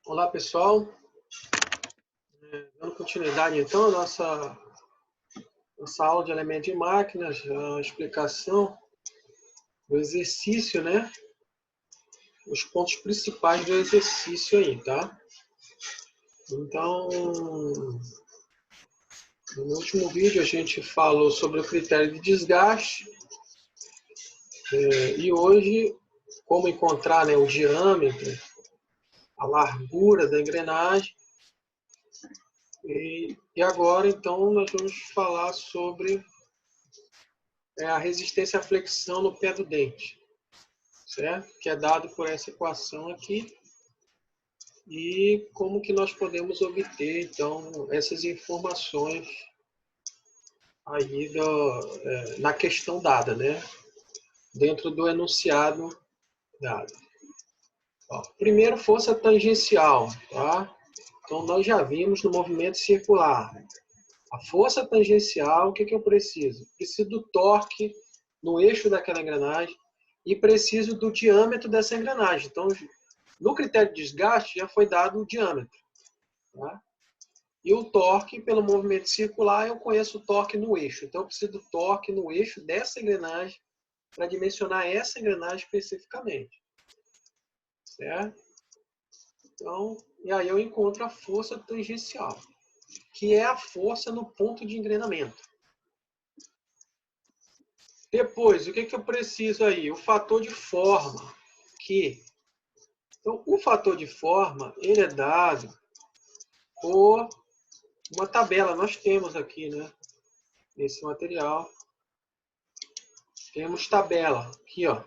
Olá, pessoal. Dando continuidade, então, à nossa aula de elementos de máquinas, a explicação do exercício, né? Os pontos principais do exercício aí, tá? Então, no último vídeo a gente falou sobre o critério de desgaste e hoje como encontrar, né, o diâmetro, a largura da engrenagem. E agora, então, nós vamos falar sobre a resistência à flexão no pé do dente, certo? Que é dado por essa equação aqui. E como que nós podemos obter, então, essas informações aí na questão dada, né? Dentro do enunciado dado. Ó, primeiro, força tangencial, tá? Então, nós já vimos no movimento circular. A força tangencial, o que eu preciso? Preciso do torque no eixo daquela engrenagem e preciso do diâmetro dessa engrenagem. Então, no critério de desgaste, já foi dado o diâmetro. Tá? E o torque, pelo movimento circular, eu conheço o torque no eixo. Então, eu preciso do torque no eixo dessa engrenagem para dimensionar essa engrenagem especificamente. Certo? Então, e aí eu encontro a força tangencial, que é a força no ponto de engrenamento. Depois, o que eu preciso aí? O fator de forma. Então, o fator de forma, ele é dado por uma tabela. Nós temos aqui, né? Nesse material. Temos tabela. Aqui, ó.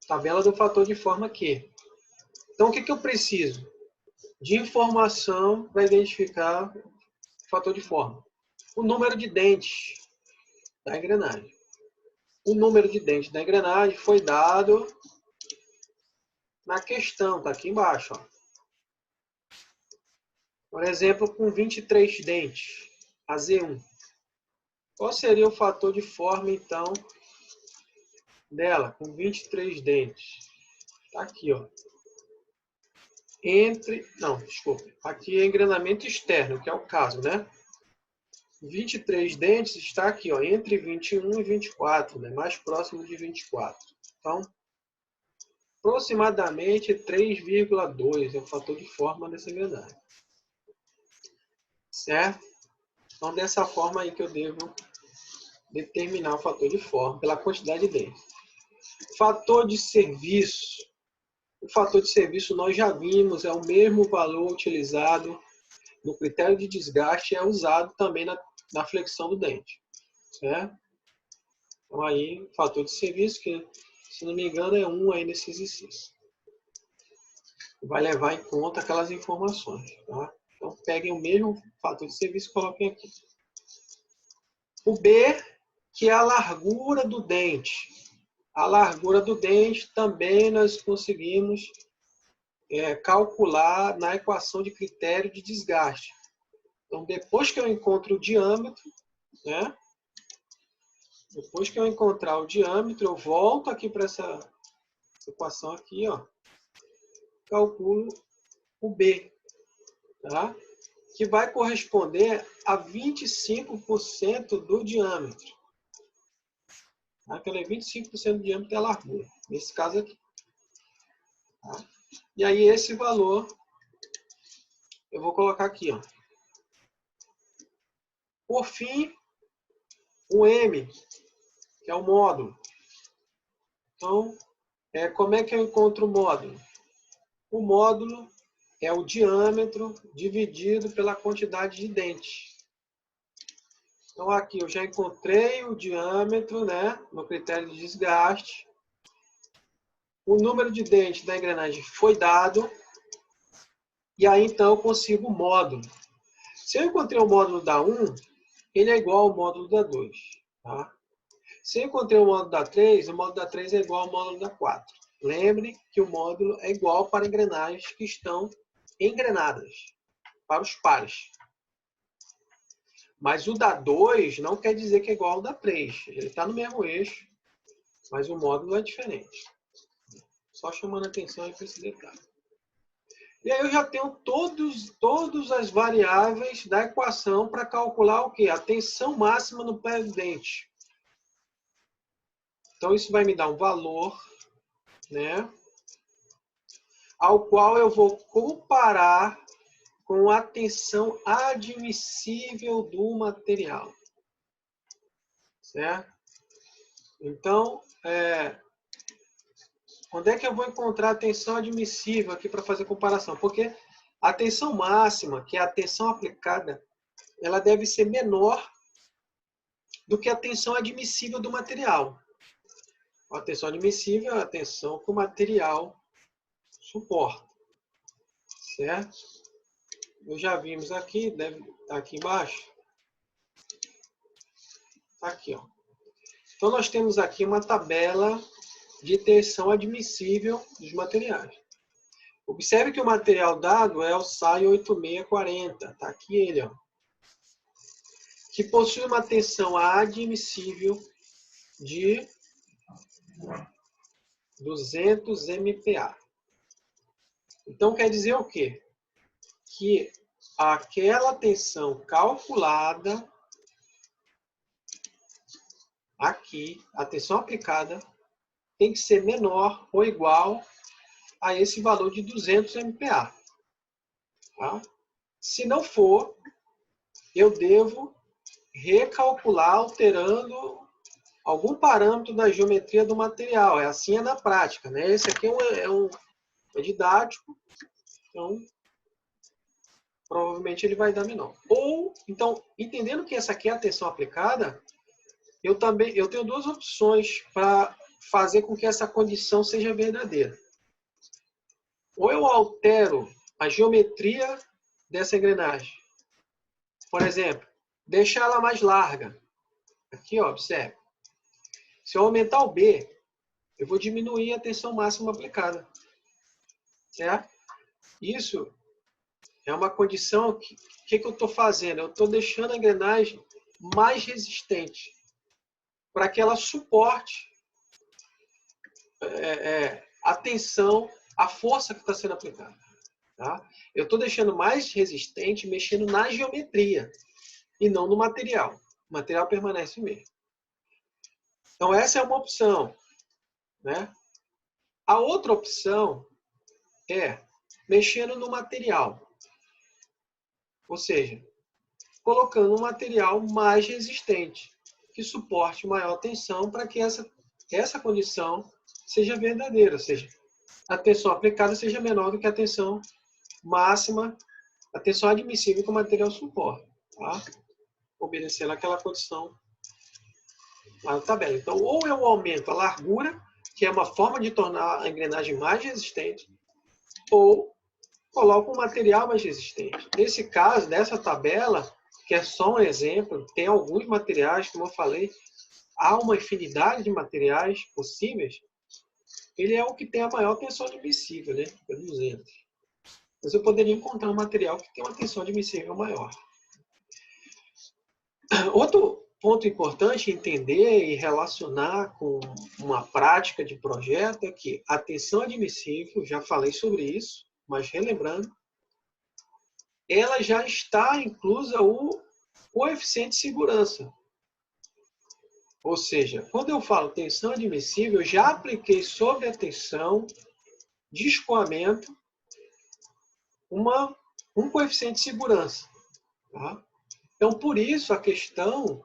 Tabela do fator de forma aqui. Então, o que eu preciso? De informação para identificar o fator de forma. O número de dentes da engrenagem. O número de dentes da engrenagem foi dado na questão, está aqui embaixo. Ó. Por exemplo, com 23 dentes, a Z1. Qual seria o fator de forma, então, dela, com 23 dentes? Está aqui, ó. Não, desculpa. Aqui é engrenamento externo, que é o caso, né? 23 dentes está aqui, ó, entre 21 e 24, né? Mais próximo de 24. Então, aproximadamente 3,2 é o fator de forma dessa engrenagem. Certo? Então, dessa forma aí que eu devo determinar o fator de forma pela quantidade de dentes. Fator de serviço. O fator de serviço nós já vimos, é o mesmo valor utilizado no critério de desgaste, é usado também na flexão do dente. Certo? Então, aí, fator de serviço, que, se não me engano, é 1 aí nesse exercício. Vai levar em conta aquelas informações. Tá? Então, peguem o mesmo fator de serviço e coloquem aqui. O B, que é a largura do dente. A largura do dente também nós conseguimos calcular na equação de critério de desgaste. Então, depois que eu encontro o diâmetro, né? Depois que eu encontrar o diâmetro, eu volto aqui para essa equação aqui, ó. Calculo o B, tá? Que vai corresponder a 25% do diâmetro. Aquele 25% do diâmetro é a largura, nesse caso aqui. Tá? E aí esse valor eu vou colocar aqui, ó. Por fim, o M, que é o módulo. Então, como é que eu encontro o módulo? O módulo é o diâmetro dividido pela quantidade de dentes. Então, aqui eu já encontrei o diâmetro, né, no critério de desgaste. O número de dentes da engrenagem foi dado. E aí, então, eu consigo o módulo. Se eu encontrei o módulo da 1, ele é igual ao módulo da 2. Tá? Se eu encontrei o módulo da 3, o módulo da 3 é igual ao módulo da 4. Lembre que o módulo é igual para engrenagens que estão engrenadas, para os pares. Mas o da 2 não quer dizer que é igual ao da 3. Ele está no mesmo eixo, mas o módulo é diferente. Só chamando a atenção aí para esse detalhe. E aí eu já tenho todas as variáveis da equação para calcular o quê? A tensão máxima no pé do dente. Então isso vai me dar um valor, né, ao qual eu vou comparar com a tensão admissível do material. Certo? Então, onde é que eu vou encontrar a tensão admissível aqui para fazer comparação? Porque a tensão máxima, que é a tensão aplicada, ela deve ser menor do que a tensão admissível do material. A tensão admissível é a tensão que o material suporta. Certo? Nós já vimos aqui, deve estar aqui embaixo. Aqui, ó. Então, nós temos aqui uma tabela de tensão admissível dos materiais. Observe que o material dado é o SAI 8640. Está aqui ele, ó, que possui uma tensão admissível de 200 MPa. Então, quer dizer o quê? Que aquela tensão calculada aqui, a tensão aplicada, tem que ser menor ou igual a esse valor de 200 MPa. Tá? Se não for, eu devo recalcular alterando algum parâmetro da geometria do material. Assim é na prática, né? Esse aqui é didático, então provavelmente ele vai dar menor. Ou, então, entendendo que essa aqui é a tensão aplicada, eu tenho duas opções para fazer com que essa condição seja verdadeira. Ou eu altero a geometria dessa engrenagem. Por exemplo, deixar ela mais larga. Aqui, ó, observe. Se eu aumentar o B, eu vou diminuir a tensão máxima aplicada. Certo? Isso é uma condição que eu estou fazendo? Eu estou deixando a engrenagem mais resistente para que ela suporte a tensão, a força que está sendo aplicada. Tá? Eu estou deixando mais resistente mexendo na geometria e não no material. O material permanece o mesmo. Então, essa é uma opção. Né? A outra opção é mexendo no material. Ou seja, colocando um material mais resistente, que suporte maior tensão para que essa condição seja verdadeira, ou seja, a tensão aplicada seja menor do que a tensão máxima, a tensão admissível que o material suporta, tá? Obedecendo aquela condição lá na tabela. Então, ou eu aumento a largura, que é uma forma de tornar a engrenagem mais resistente, ou coloco um material mais resistente. Nesse caso, nessa tabela, que é só um exemplo, tem alguns materiais, como eu falei, há uma infinidade de materiais possíveis, ele é o que tem a maior tensão admissível, né? É 200. Mas eu poderia encontrar um material que tem uma tensão admissível maior. Outro ponto importante entender e relacionar com uma prática de projeto é que a tensão admissível, já falei sobre isso, mas relembrando, ela já está inclusa o coeficiente de segurança. Ou seja, quando eu falo tensão admissível, eu já apliquei sobre a tensão de escoamento um coeficiente de segurança. Tá? Então, por isso, a questão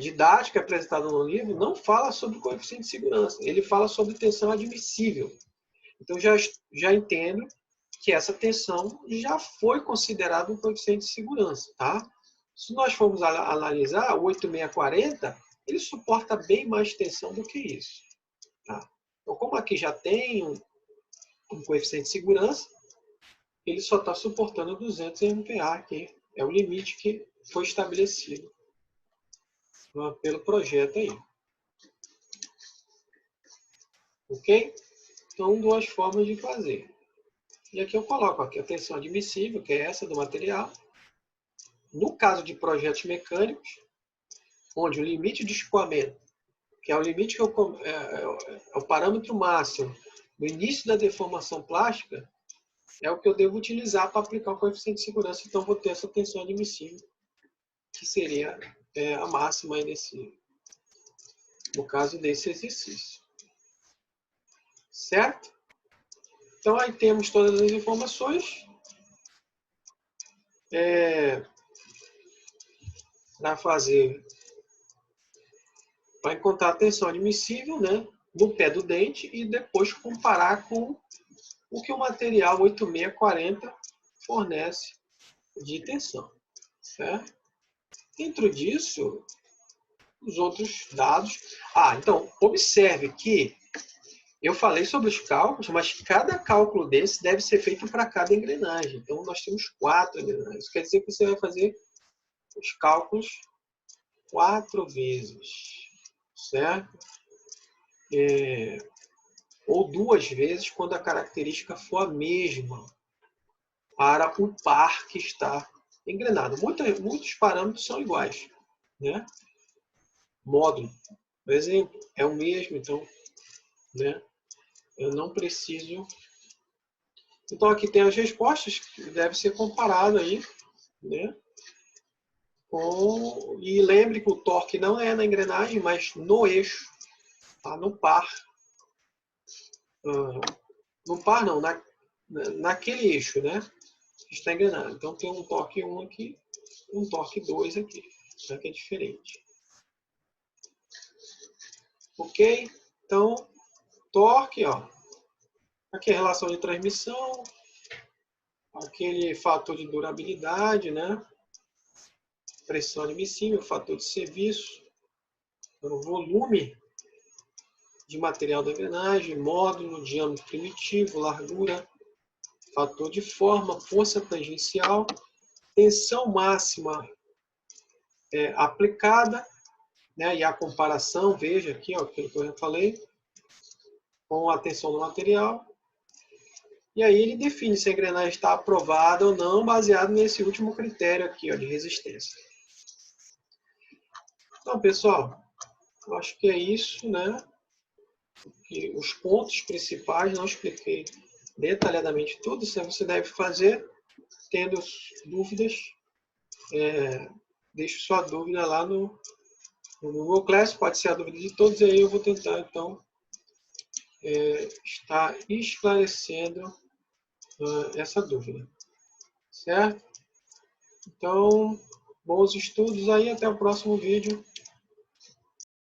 didática apresentada no livro não fala sobre coeficiente de segurança. Ele fala sobre tensão admissível. Então, já entendo que essa tensão já foi considerada um coeficiente de segurança. Tá? Se nós formos analisar, o 8640, ele suporta bem mais tensão do que isso. Tá? Então, como aqui já tem um coeficiente de segurança, ele só está suportando 200 MPa, que é o limite que foi estabelecido pelo projeto aí. Ok? Então, duas formas de fazer. E aqui eu coloco aqui a tensão admissível, que é essa do material. No caso de projetos mecânicos, onde o limite de escoamento, que é o limite que é o parâmetro máximo no início da deformação plástica, é o que eu devo utilizar para aplicar o coeficiente de segurança. Então, vou ter essa tensão admissível, que seria a máxima aí no caso desse exercício. Certo? Então, aí temos todas as informações para encontrar a tensão admissível, né, no pé do dente e depois comparar com o que o material 8640 fornece de tensão. Certo? Dentro disso, os outros dados... então, observe que eu falei sobre os cálculos, mas cada cálculo desse deve ser feito para cada engrenagem. Então, nós temos 4 engrenagens. Isso quer dizer que você vai fazer os cálculos 4 vezes, certo? Ou 2 vezes, quando a característica for a mesma para o par que está engrenado. Muitos parâmetros são iguais, né? Módulo, por exemplo, é o mesmo, então, né? Eu não preciso... Então, aqui tem as respostas que devem ser comparadas aí, né? E lembre que o torque não é na engrenagem, mas no eixo, tá? No par. No par não, naquele eixo, né? Que está engrenado. Então, tem um torque 1 aqui, um torque 2 aqui, né? Que é diferente. Ok? Então, torque, ó. Aqui é a relação de transmissão, aquele fator de durabilidade, né? Pressão admissível, fator de serviço, o volume de material da engrenagem, módulo, diâmetro primitivo, largura, fator de forma, força tangencial, tensão máxima aplicada, né? E a comparação, veja aqui, ó, aquilo que eu já falei, com a tensão do material. E aí ele define se a engrenagem está aprovada ou não, baseado nesse último critério aqui, ó, de resistência. Então, pessoal, eu acho que é isso, né? E os pontos principais, não expliquei detalhadamente tudo, isso você deve fazer. Tendo dúvidas, deixe sua dúvida lá no Google Class, pode ser a dúvida de todos, e aí eu vou tentar, então, estar esclarecendo essa dúvida. Certo? Então, bons estudos aí, até o próximo vídeo.